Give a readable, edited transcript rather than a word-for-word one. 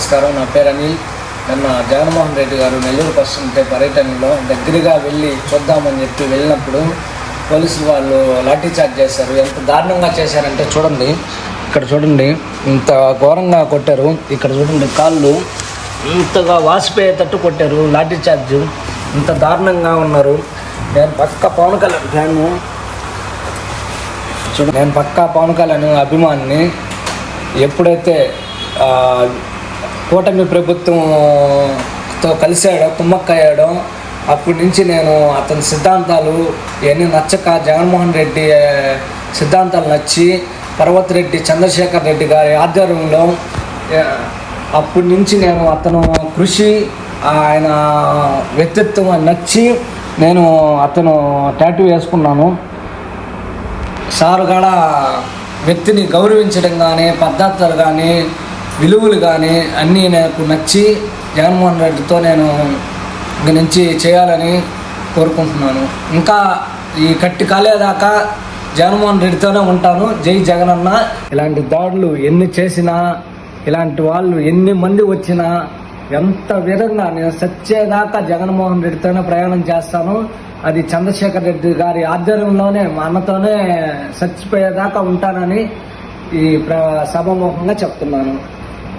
నమస్కారం. నా పేరు అనిల్. నిన్న జగన్మోహన్ రెడ్డి గారు నెల్లూరుకు వస్తుంటే పర్యటనలో దగ్గరగా వెళ్ళి చూద్దామని చెప్పి వెళ్ళినప్పుడు పోలీసులు వాళ్ళు లాఠీచార్జ్ చేశారు. ఎంత దారుణంగా చేశారంటే చూడండి, ఇక్కడ చూడండి, ఇంత ఘోరంగా కొట్టారు. ఇక్కడ చూడండి, కాళ్ళు ఇంతగా వాసిపోయేటట్టు కొట్టారు. లాఠీచార్జ్ ఇంత దారుణంగా ఉన్నారు. నేను పక్క పవన్ కళ్యాణ్ ఫ్యాను, చూడండి, నేను పక్కా పవన్ కళ్యాణ్ అభిమానిని. ఎప్పుడైతే కూటమి ప్రభుత్వంతో కలిశాడో, కుమ్మక్కయ్యాడో, అప్పటి నుంచి నేను అతని సిద్ధాంతాలు ఇవన్నీ నచ్చక, జగన్మోహన్ రెడ్డి సిద్ధాంతాలు నచ్చి పర్వతిరెడ్డి చంద్రశేఖర్ రెడ్డి గారి ఆధ్వర్యంలో అప్పటి నుంచి నేను అతను కృషి, ఆయన వ్యక్తిత్వం నచ్చి నేను అతను టాటూ వేసుకున్నాను. సార్ కూడా వ్యక్తిని గౌరవించడం కానీ, పద్ధతులు కానీ, విలువలు కానీ అన్నీ నాకు నచ్చి జగన్మోహన్ రెడ్డితో నేను ఇంక నుంచి చేయాలని కోరుకుంటున్నాను. ఇంకా ఈ కట్టి కాలేదాకా జగన్మోహన్ రెడ్డితోనే ఉంటాను. జై జగనన్న. ఇలాంటి దాడులు ఎన్ని చేసినా, ఇలాంటి వాళ్ళు ఎన్ని మంది వచ్చినా, ఎంత విధంగా నేను సచ్చేదాకా జగన్మోహన్ రెడ్డితోనే ప్రయాణం చేస్తాను. అది చంద్రశేఖర్ రెడ్డి గారి ఆధ్వర్యంలోనే, మా అన్నతోనే చచ్చిపోయేదాకా ఉంటానని ఈ సభాముఖంగా చెప్తున్నాను.